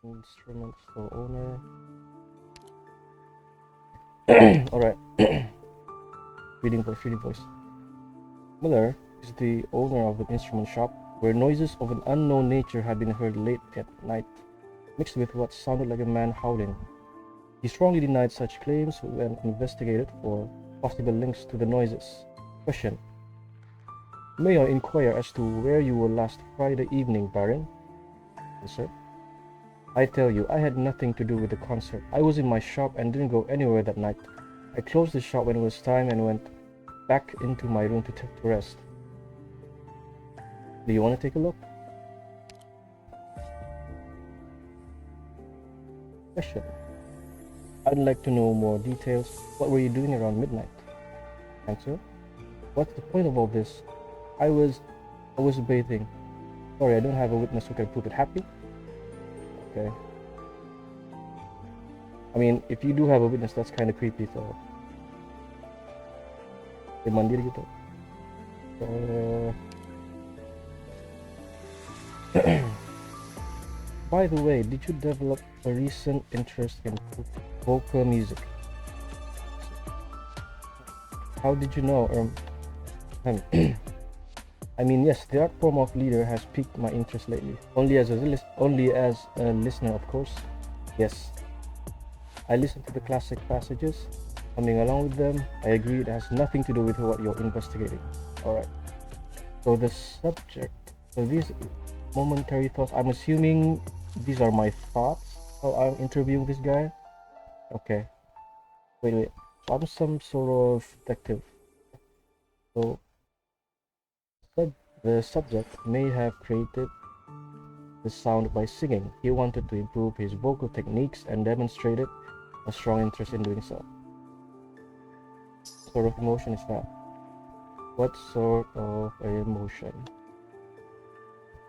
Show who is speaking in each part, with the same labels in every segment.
Speaker 1: Instrument store owner. Alright. Reading voice. Miller is the owner of an instrument shop where noises of an unknown nature had been heard late at night, mixed with what sounded like a man howling. He strongly denied such claims when investigated for possible links to the noises. Question: May I inquire as to where you were last Friday evening, Baron? Answer: I tell you, I had nothing to do with the concert. I was in my shop and didn't go anywhere that night. I closed the shop when it was time and went back into my room to rest. Do you want to take a look? Question: I'd like to know more details. What were you doing around midnight? Answer: What's the point of all this? I was bathing. Sorry, I don't have a witness who can prove it. Happy? Okay. I mean, if you do have a witness, that's kind of creepy, so... Dia mandiri gitu. By the way, did you develop a recent interest in vocal music? How did you know? I mean, yes, the art form of leader has piqued my interest lately. Only as a listener, of course. Yes, I listen to the classic passages, humming along with them. I agree it has nothing to do with what you're investigating. Alright. So the subject, so these momentary thoughts, I'm assuming these are my thoughts while I'm interviewing this guy. Okay. Wait. So I'm some sort of detective. So the subject may have created the sound by singing. He wanted to improve his vocal techniques and demonstrated a strong interest in doing so. What sort of emotion is that? What sort of emotion?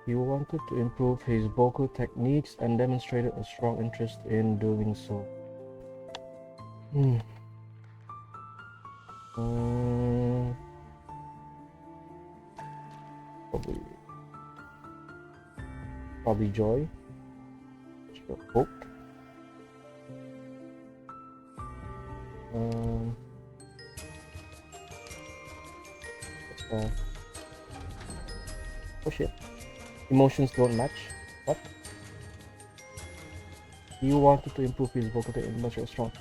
Speaker 1: He wanted to improve his vocal techniques and demonstrated a strong interest in doing so. Probably joy. Sure. Hope. Oh shit. Emotions don't match. What? He wanted to improve his vocal technique and strong.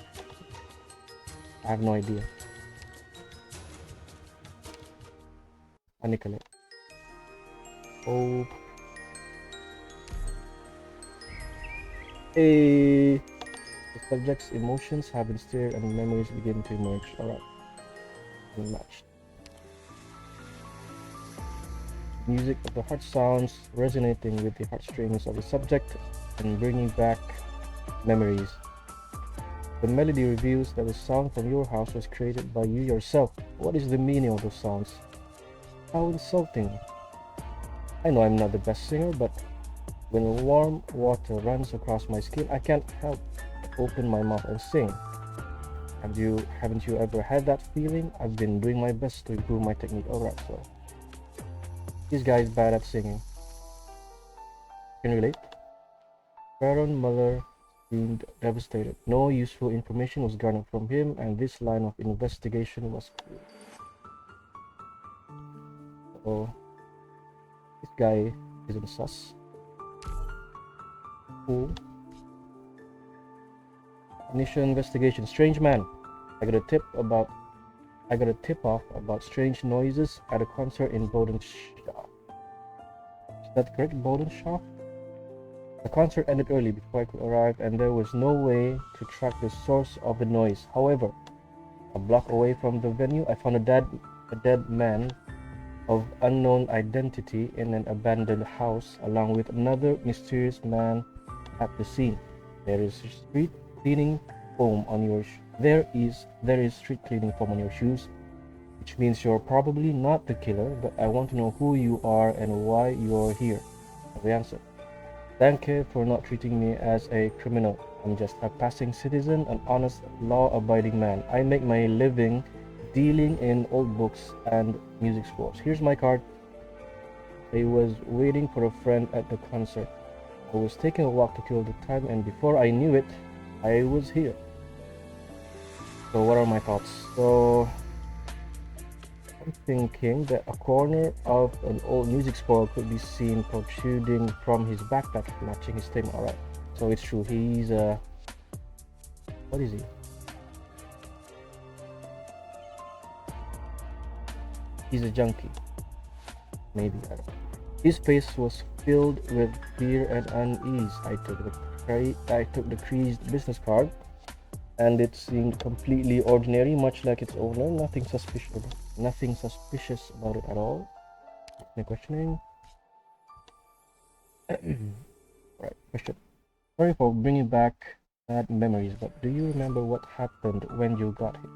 Speaker 1: I have no idea. Anikale. Oh. Hey. The subject's emotions have been stirred and memories begin to emerge. Alright. Unmatched. Music of the heart sounds resonating with the heartstrings of the subject and bringing back memories. The melody reveals that the sound from your house was created by you yourself. What is the meaning of those sounds? How insulting. I know I'm not the best singer, but when warm water runs across my skin, I can't help open my mouth and sing. Haven't you ever had that feeling? I've been doing my best to improve my technique. Alright, so this guy is bad at singing. Can you relate? Baron Muller seemed devastated. No useful information was garnered from him, and this line of investigation was clear. So this guy isn't sus. Cool. Initial investigation. Strange man. I got a tip off about strange noises at a concert in Bodenshaw. Is that correct? Bodenshaw? The concert ended early before I could arrive, and there was no way to track the source of the noise. However, a block away from the venue, I found a dead man of unknown identity in an abandoned house, along with another mysterious man at the scene. There is street cleaning foam on your street cleaning foam on your shoes, which means you're probably not the killer, but I want to know who you are and why you're here. The answer: thank you for not treating me as a criminal. I'm just a passing citizen, an honest, law-abiding man. I make my living dealing in old books and music scores. Here's my card. I was waiting for a friend at the concert. I was taking a walk to kill the time, and before I knew it, I was here. So what are my thoughts? So I'm thinking that a corner of an old music spoil could be seen protruding from his backpack, matching his theme. Alright, so it's true. He's what is he? He's a junkie. Maybe, I don't know. His face was filled with fear and unease. I took the creased business card, and it seemed completely ordinary, much like its owner. Nothing suspicious about it at all. No questioning. Right, question. Sorry for bringing back bad memories, but do you remember what happened when you got here?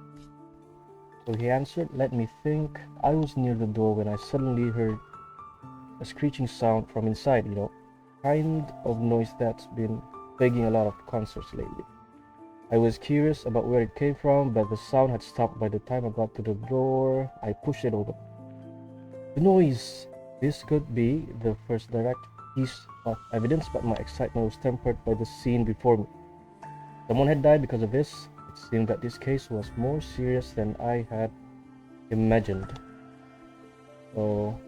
Speaker 1: So he answered, let me think. I was near the door when I suddenly heard a screeching sound from inside, kind of noise that's been plaguing a lot of concerts lately. I was curious about where it came from, but the sound had stopped by the time I got to the door. I pushed it open. The noise! This could be the first direct piece of evidence, but my excitement was tempered by the scene before me. Someone had died because of this. It seemed that this case was more serious than I had imagined. So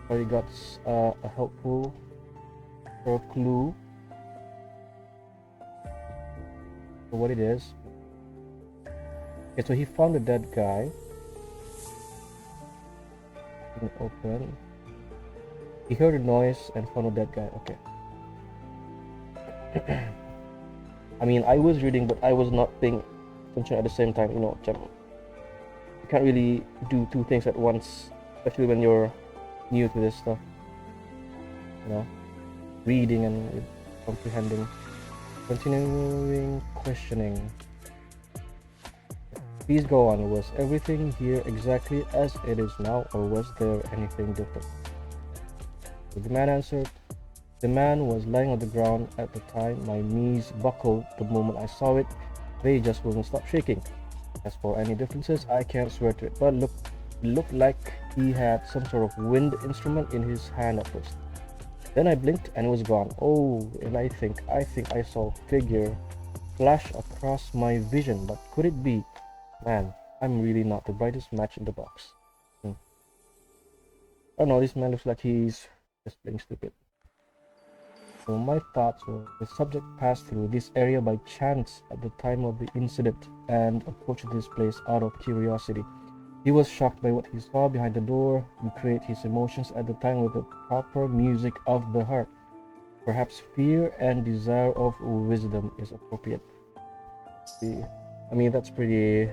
Speaker 1: I got a helpful sort of clue for what it is. Okay, so he found a dead guy. Didn't open. He heard a noise and found a dead guy. Okay. I mean, I was reading, but I was not paying attention at the same time. You can't really do two things at once, especially when you're new to this stuff. Reading and comprehending. Continuing questioning. Please go on. Was everything here exactly as it is now, or was there anything different? So the man answered, the man was lying on the ground at the time. My knees buckled the moment I saw it. They just wouldn't stop shaking. As for any differences, I can't swear to it, but it looked like he had some sort of wind instrument in his hand at first. Then I blinked and it was gone. Oh, and I think I saw a figure flash across my vision, but could it be? Man, I'm really not the brightest match in the box. I don't know, this man looks like he's just playing stupid. So my thoughts were, the subject passed through this area by chance at the time of the incident and approached this place out of curiosity. He was shocked by what he saw behind the door. Recreate his emotions at the time with the proper music of the heart. Perhaps fear and desire of wisdom is appropriate. I mean, that's pretty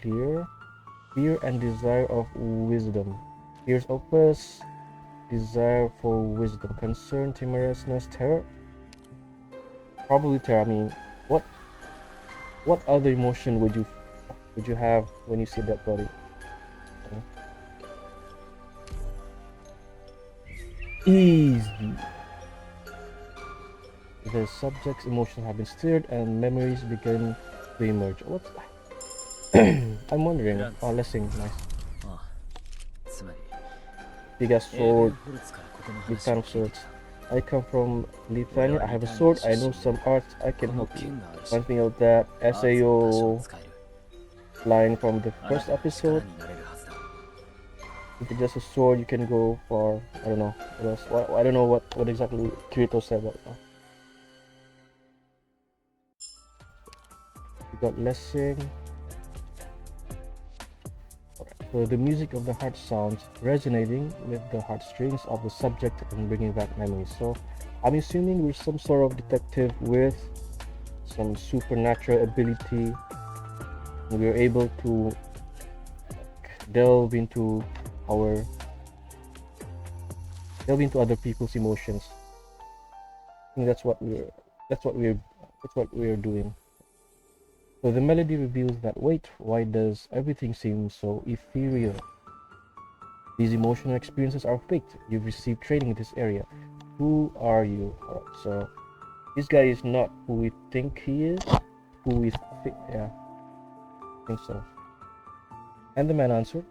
Speaker 1: clear. Fear and desire of wisdom. Here's opus. Desire for wisdom. Concern, timorousness, terror. Probably terror. I mean, what other emotion would you have when you see that body? Easy. The subject's emotions have been stirred and memories begin to emerge. What's that? I'm wondering. Oh, let's sing. Nice. Big sword. Big fan of swords. I come from Lithuania. I have a sword. I know some arts. I can help you. One thing of that SAO line from the first episode. If it's just a sword, you can go for, I don't know what else. I don't know what exactly Kirito said about that. We got Lessing. So the music of the heart sounds resonating with the heartstrings of the subject and bringing back memories. So I'm assuming we're some sort of detective with some supernatural ability. We're able to delve into other people's emotions. I think that's what we're doing. So the melody reveals that, wait, why does everything seem so ethereal? These emotional experiences are faked. You've received training in this area. Who are you? Alright, so this guy is not who we think he is. Yeah, I think so. And the man answered,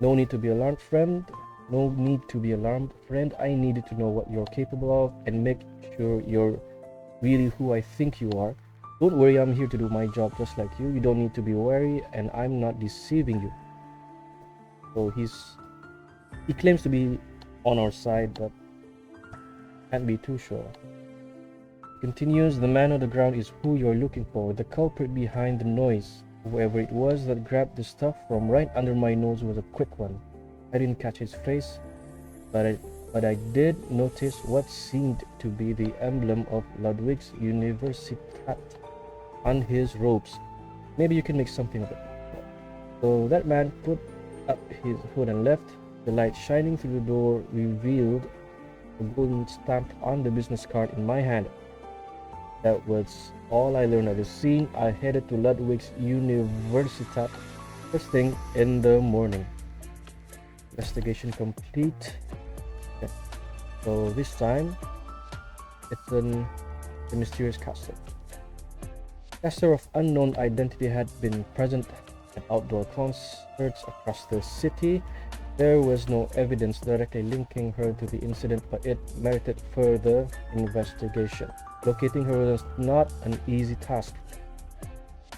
Speaker 1: no need to be alarmed, friend. No need to be alarmed, friend. I needed to know what you're capable of and make sure you're really who I think you are. Don't worry, I'm here to do my job just like you. You don't need to be wary, and I'm not deceiving you. So he claims to be on our side, but can't be too sure. Continues, the man on the ground is who you're looking for, the culprit behind the noise. Whoever it was that grabbed the stuff from right under my nose was a quick one. I didn't catch his face, but I did notice what seemed to be the emblem of Ludwig's Universität on his robes. Maybe you can make something of it. So that man put up his hood and left. The light shining through the door revealed a golden stamp on the business card in my hand. That was all I learned of the scene. I headed to Ludwig's Universität first thing in the morning. Investigation complete. Okay. So this time, it's the mysterious caster. Caster of unknown identity had been present at outdoor concerts across the city. There was no evidence directly linking her to the incident, but it merited further investigation. Locating her was not an easy task.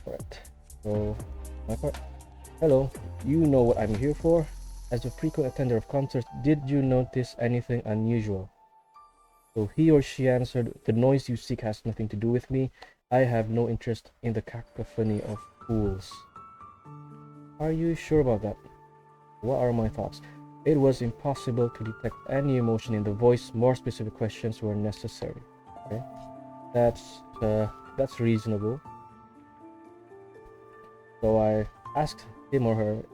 Speaker 1: Alright, so my part. Hello, you know what I'm here for. As a frequent attender of concerts, did you notice anything unusual? So he or she answered, the noise you seek has nothing to do with me. I have no interest in the cacophony of fools. Are you sure about that? What are my thoughts? It was impossible to detect any emotion in the voice. More specific questions were necessary. Okay, that's reasonable. So I asked him or her,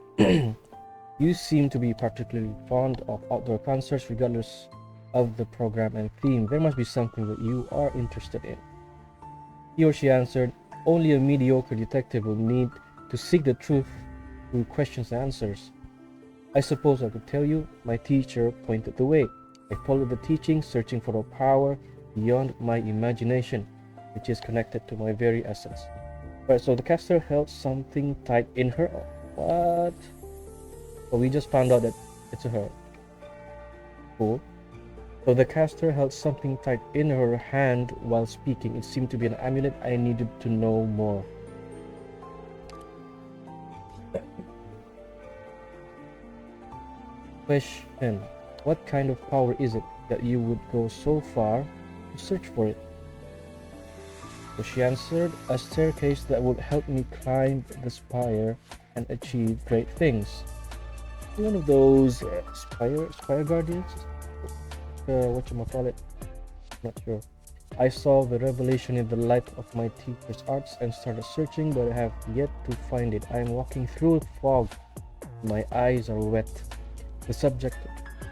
Speaker 1: you seem to be particularly fond of outdoor concerts regardless of the program and theme. There must be something that you are interested in. He or she answered, only a mediocre detective will need to seek the truth through questions and answers. I suppose I could tell you. My teacher pointed the way. I followed the teaching, searching for a power beyond my imagination, which is connected to my very essence. Alright, so the caster held something tight in her. What? So we just found out that it's a her. Cool. So the caster held something tight in her hand while speaking. It seemed to be an amulet. I needed to know more. Question. What kind of power is it that you would go so far to search for it? So she answered, a staircase that would help me climb the spire and achieve great things. One of those spire guardians? Whatchamacallit? Not sure. I saw the revelation in the light of my teacher's arts and started searching, but I have yet to find it. I am walking through fog. My eyes are wet. The subject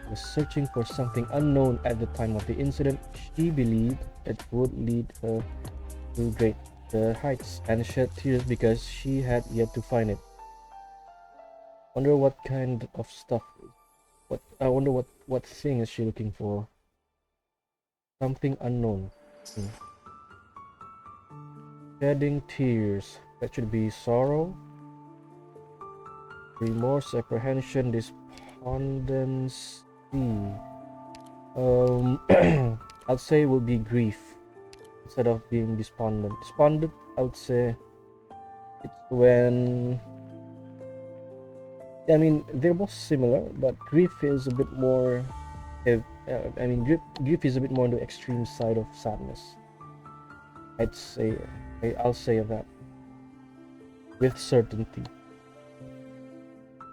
Speaker 1: was searching for something unknown at the time of the incident. She believed it would lead her to great heights and shed tears because she had yet to find it. Wonder what kind of stuff. I wonder what thing is she looking for? Something unknown. Shedding tears. That should be sorrow, remorse, apprehension, despondency. I'd say it would be grief instead of being despondent. Despondent, I would say it's when, I mean, they're both similar, but grief is a bit more, grief is a bit more on the extreme side of sadness. I'll say that with certainty.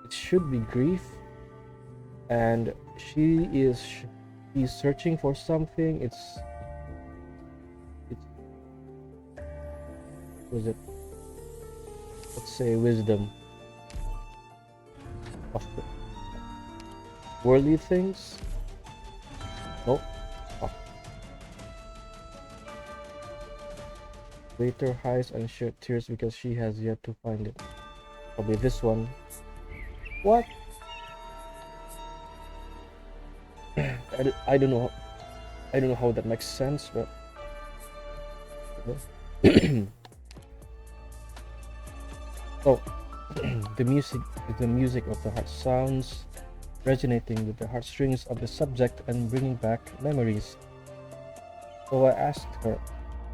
Speaker 1: It should be grief, and she's searching for something. Was it? Let's say wisdom of worldly things. Nope. Oh. Greater highs and shed tears because she has yet to find it. Probably this one. What? I don't know. I don't know how that makes sense, but. So, the music of the heart sounds resonating with the heartstrings of the subject and bringing back memories. So I asked her,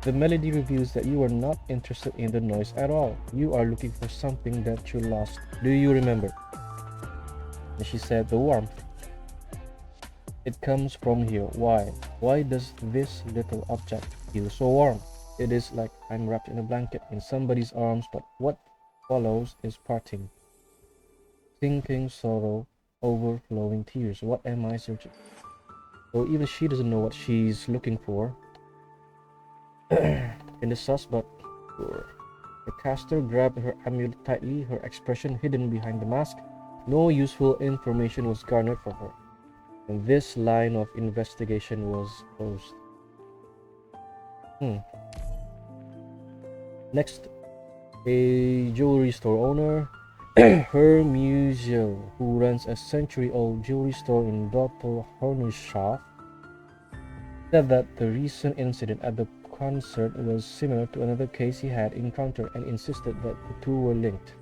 Speaker 1: the melody reveals that you are not interested in the noise at all. You are looking for something that you lost. Do you remember? And she said, the warmth. It comes from here. Why? Why does this little object feel so warm? It is like I'm wrapped in a blanket in somebody's arms, but what follows is parting, sinking sorrow, overflowing tears. What am I searching? So even she doesn't know what she's looking for in the sus, but the caster grabbed her amulet tightly, her expression hidden behind the mask. No useful information was garnered from her, and this line of investigation was closed. Next, a jewelry store owner, Hermst, who runs a century-old jewelry store in Doppelhornschaft, said that the recent incident at the concert was similar to another case he had encountered and insisted that the two were linked.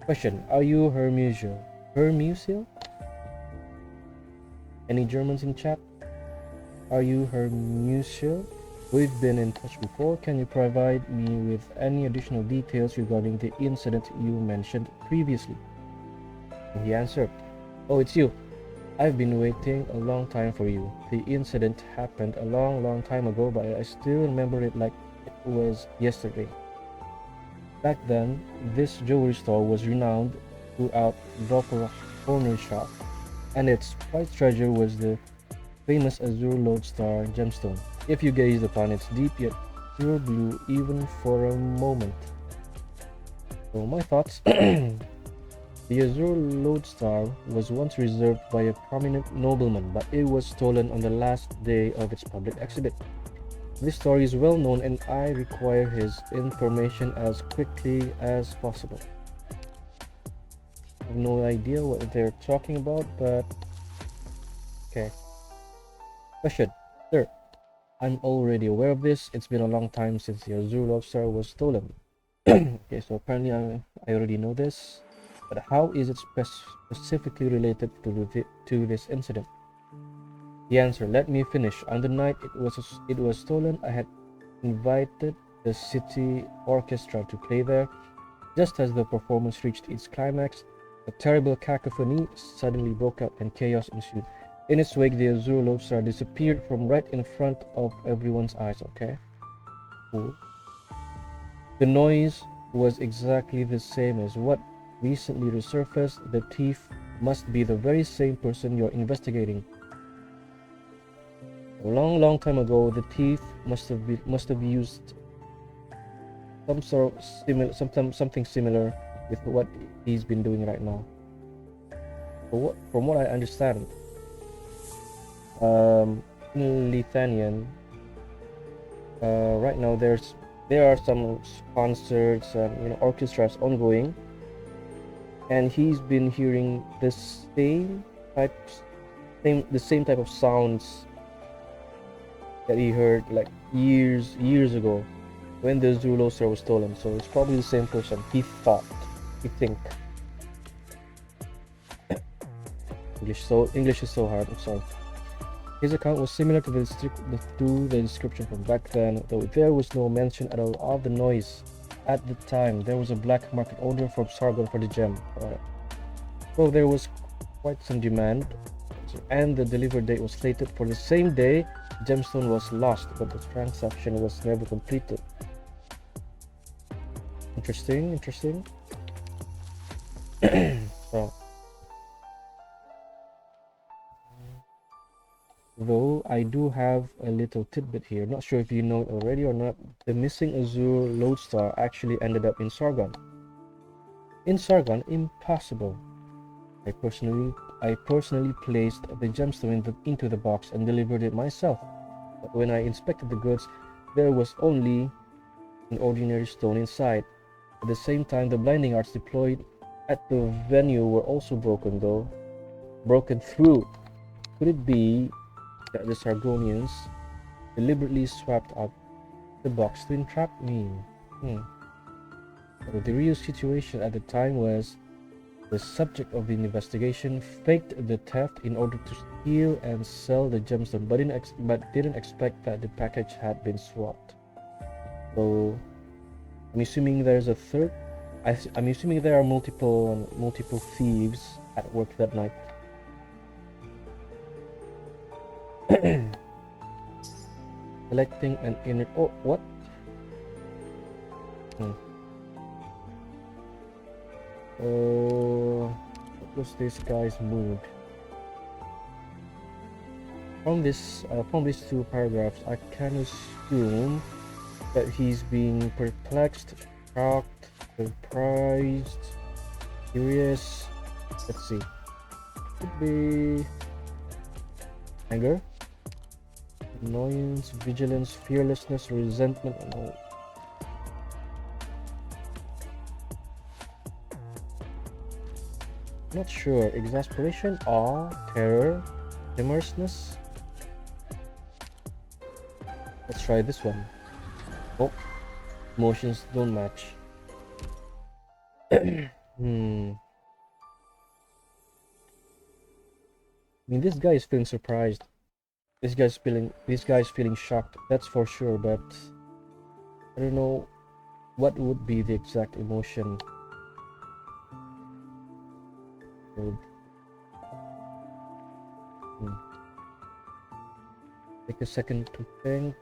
Speaker 1: Question: are you Hermst? Hermst? Any Germans in chat? Are you Hermst? We've been in touch before. Can you provide me with any additional details regarding the incident you mentioned previously? And he answered, oh, it's you. I've been waiting a long time for you. The incident happened a long time ago, but I still remember it like it was yesterday. Back then, this jewelry store was renowned throughout Doppelhornschaft, and its prized treasure was the famous azure lodestar gemstone. If you gazed upon its deep yet pure blue even for a moment. So my thoughts. The azure lodestar was once reserved by a prominent nobleman, but it was stolen on the last day of its public exhibit. This story is well known, and I require his information as quickly as possible. I have no idea what they're talking about, but okay. Question: sir, I'm already aware of this. It's been a long time since the azure lodestar was stolen. Okay, so apparently I already know this. But how is it specifically related to this incident? The answer: let me finish. On the night it was stolen, I had invited the city orchestra to play there. Just as the performance reached its climax, a terrible cacophony suddenly broke out and chaos ensued. In its wake, the azure lodestar disappeared from right in front of everyone's eyes. Okay, cool. The noise was exactly the same as what recently resurfaced. The thief must be the very same person you're investigating. A long time ago, the thief must have used some sort of something similar with what he's been doing right now. From what I understand, in Lithuanian, right now there are some concerts and orchestras ongoing. And he's been hearing the same type of sounds that he heard like years ago when the azure lodestar was stolen. So it's probably the same person. He think. English is so hard. I'm sorry. His account was similar to the description from back then, though there was no mention at all of the noise. At the time, there was a black market order from Sargon for the gem. So there was quite some demand, and the delivery date was slated for the same day. The gemstone was lost, but the transaction was never completed. Interesting. So, though I do have a little tidbit here, not sure if you know it already or not, the missing azure lodestar actually ended up in Sargon. In Sargon, impossible. I personally placed the gemstone into the box and delivered it myself. But when I inspected the goods, there was only an ordinary stone inside. At the same time, the blinding arts deployed at the venue were also broken through. Could it be that the Sargonians deliberately swapped out the box to entrap me? So the real situation at the time was The subject of the investigation faked the theft in order to steal and sell the gemstone, but didn't expect that the package had been swapped. So I'm assuming there's a third. I'm assuming there are multiple thieves at work that night. Collecting an inner. Oh, what? What was this guy's mood? From these two paragraphs, I can assume that he's being perplexed, shocked, surprised, curious. Let's see. Could be anger, annoyance, vigilance, fearlessness, resentment, and all. Not sure. Exasperation, awe, terror, timorousness. Let's try this one. Oh, emotions don't match. I mean, this guy is feeling surprised. This guy's feeling shocked. That's for sure. But I don't know what would be the exact emotion. Take a second to think.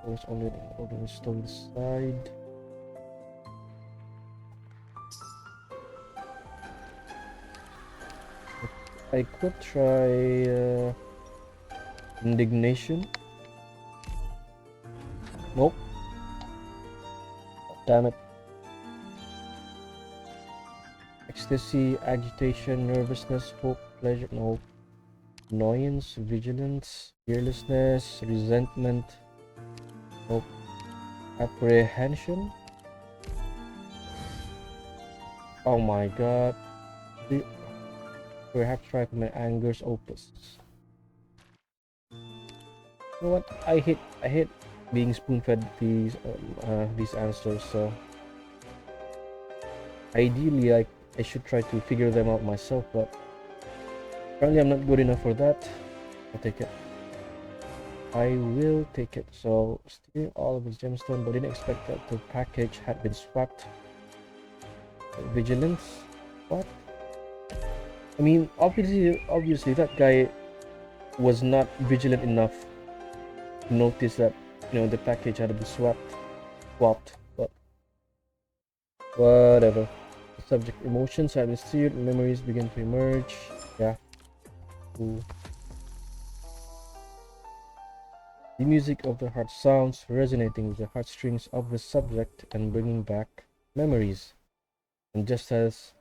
Speaker 1: There's only the stone side. I could try indignation. Nope. Damn it. Ecstasy, agitation, nervousness, hope, pleasure, no. Annoyance, vigilance, fearlessness, resentment, hope, apprehension. Oh my god. Perhaps try for my anger's opus. You know what? I hate being spoon-fed these answers. So ideally, I should try to figure them out myself, but apparently I'm not good enough for that. I'll take it. I will take it. So steal all of his gemstone, but didn't expect that the package had been swapped. Vigilance? What? I mean, obviously that guy was not vigilant enough to notice that, you know, the package had been swapped, but whatever. The subject emotions have been stirred, memories begin to emerge. Yeah. Ooh. The music of the heart sounds, resonating with the heartstrings of the subject and bringing back memories. And just as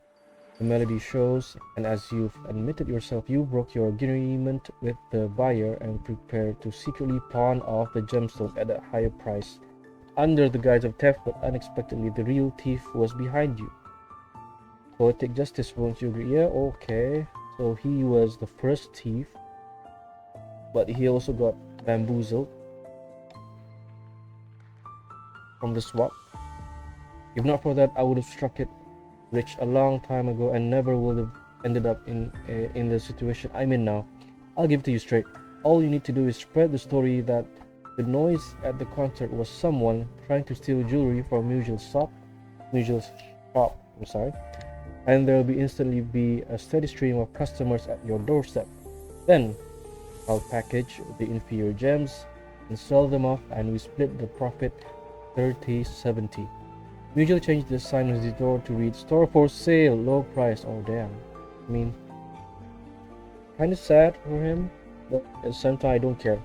Speaker 1: the melody shows, and as you've admitted yourself, you broke your agreement with the buyer and prepared to secretly pawn off the gemstone at a higher price, under the guise of theft, but unexpectedly the real thief was behind you. Poetic justice, won't you agree? Yeah, okay. So he was the first thief, but he also got bamboozled from the swap. If not for that, I would have struck it rich a long time ago and never would have ended up in the situation I'm in now. I'll give it to you straight. All you need to do is spread the story that the noise at the concert was someone trying to steal jewelry from Mutual shop. I'm sorry. And there will instantly be a steady stream of customers at your doorstep. Then I'll package the inferior gems and sell them off, and we split the profit 30-70. Mutual changed the sign on the door to read "Store for sale, low price." Oh damn. I mean, kind of sad for him, but at the same time I don't care.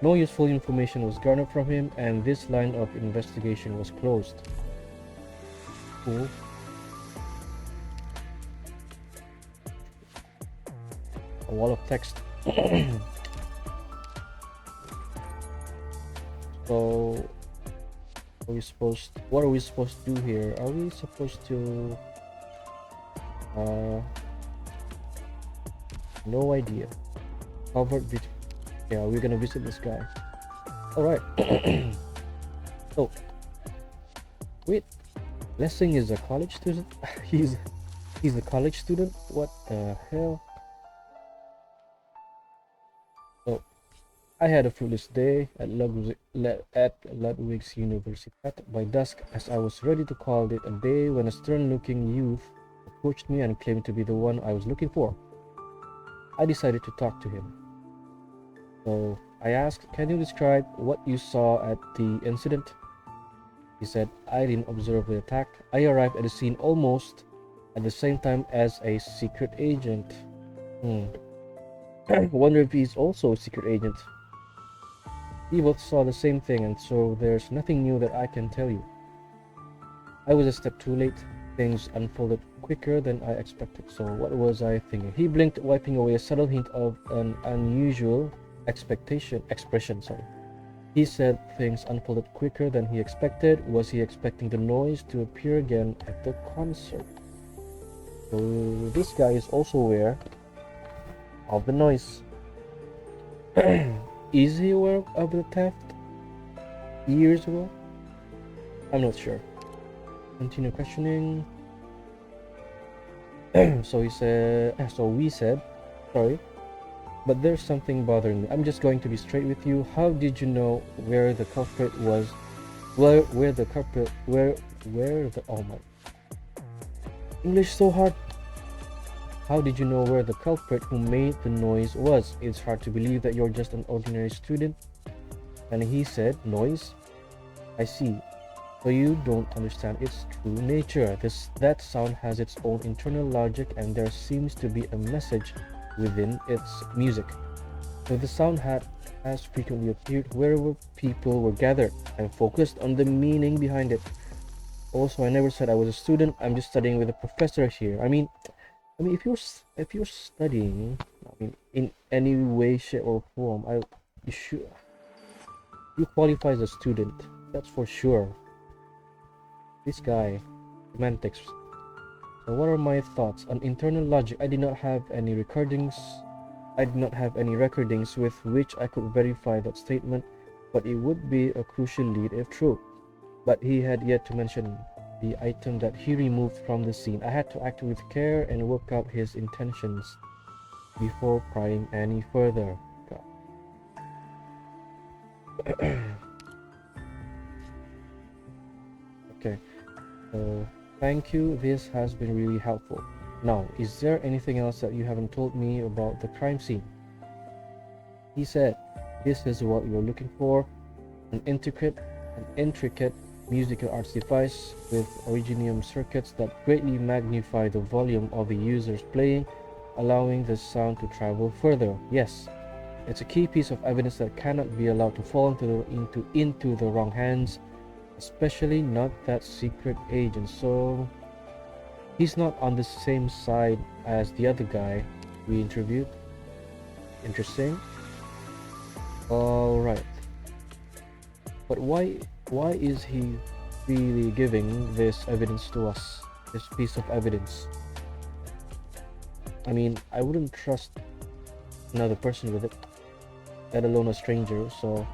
Speaker 1: No useful information was garnered from him, and this line of investigation was closed. Cool. A wall of text. So what are we supposed to do here? Are we supposed to no idea. Covered with, yeah, we're gonna visit this guy. All right. So wait, Lessing is a college student? He's a college student? What the hell? So, I had a fruitless day at Ludwig's University. By dusk, as I was ready to call it a day, when a stern-looking youth approached me and claimed to be the one I was looking for. I decided to talk to him. So, I asked, "Can you describe what you saw at the incident?" He said, "I didn't observe the attack. I arrived at the scene almost at the same time as a secret agent." Wonder if he's also a secret agent. We both saw the same thing, and so there's nothing new that I can tell you. I was a step too late. Things unfolded quicker than I expected. So what was I thinking? He blinked, wiping away a subtle hint of an unusual expression. He said things unfolded quicker than he expected. Was he expecting the noise to appear again at the concert? So this guy is also aware of the noise. Is he aware of the theft years ago? I'm not sure. Continue questioning. So we said, sorry, but there's something bothering me. I'm just going to be straight with you. How did you know where the culprit was? Oh my, English so hard. How did you know where the culprit who made the noise was? It's hard to believe that you're just an ordinary student. And he said, noise? I see. So you don't understand its true nature. That sound has its own internal logic, and there seems to be a message within its music. So the sound has frequently appeared wherever people were gathered and focused on the meaning behind it. Also, I never said I was a student. I'm just studying with a professor here. I mean, if you're studying, in any way, shape, or form, you qualify as a student. That's for sure. This guy, semantics. So what are my thoughts on internal logic? I did not have any recordings with which I could verify that statement, but it would be a crucial lead if true. But he had yet to mention the item that he removed from the scene. I had to act with care and work out his intentions before prying any further. Okay, so thank you. This has been really helpful. Now, is there anything else that you haven't told me about the crime scene? He said, "This is what you're looking for, an intricate musical arts device with originium circuits that greatly magnify the volume of the user's playing, allowing the sound to travel further. Yes, it's a key piece of evidence that cannot be allowed to fall into the wrong hands, especially not that secret agent." So he's not on the same side as the other guy we interviewed. Interesting. All right. But why is he really giving this evidence to us? This piece of evidence. I mean, I wouldn't trust another person with it, let alone a stranger. So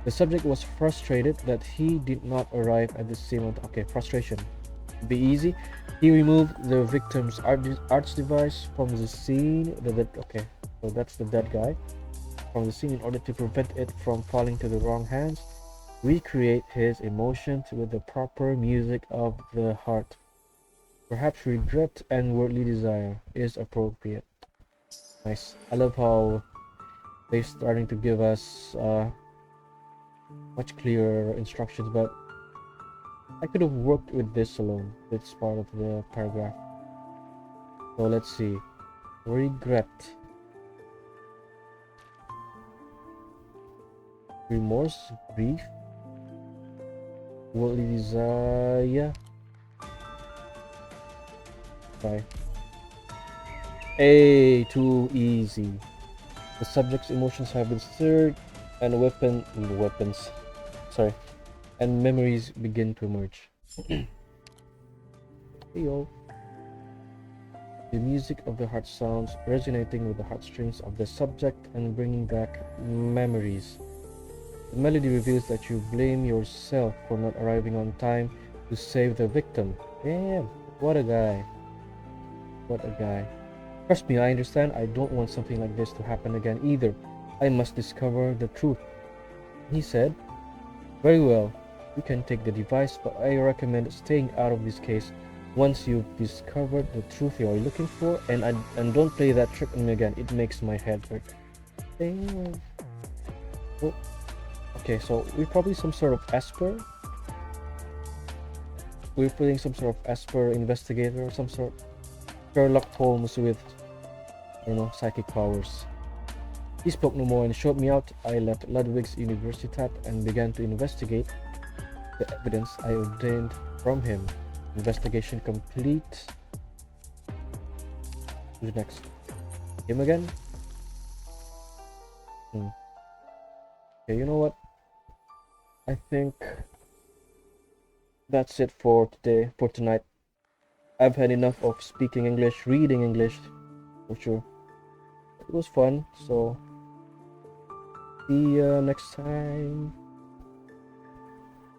Speaker 1: the subject was frustrated that he did not arrive at the scene. Okay, frustration. Be easy. He removed the victim's arts device from the scene. Okay, so that's the dead guy from the scene in order to prevent it from falling to the wrong hands. Recreate his emotions with the proper music of the heart. Perhaps regret and worldly desire is appropriate. Nice. I love how they're starting to give us much clearer instructions, but I could have worked with this alone. It's part of the paragraph. So let's see. Regret. Remorse, grief, worldly desire. Bye. Hey, too easy. The subject's emotions have been stirred, and and memories begin to emerge. Hey yo. The music of the heart sounds, resonating with the heartstrings of the subject and bringing back memories. The melody reveals that you blame yourself for not arriving on time to save the victim. Damn, what a guy. What a guy. Trust me, I understand. I don't want something like this to happen again either. I must discover the truth. He said, very well, you can take the device, but I recommend staying out of this case once you've discovered the truth you're looking for, and don't play that trick on me again. It makes my head hurt. Damn. Oh. Okay, so we're probably some sort of Esper. We're putting some sort of Esper investigator or some sort of Sherlock Holmes with, I don't know, psychic powers. He spoke no more and showed me out. I left Ludwig's Universitat and began to investigate the evidence I obtained from him. Investigation complete. Who's next? Him again? Okay, you know what? I think that's it for today, for tonight. I've had enough of speaking English, reading English, for sure. It was fun, so see ya next time.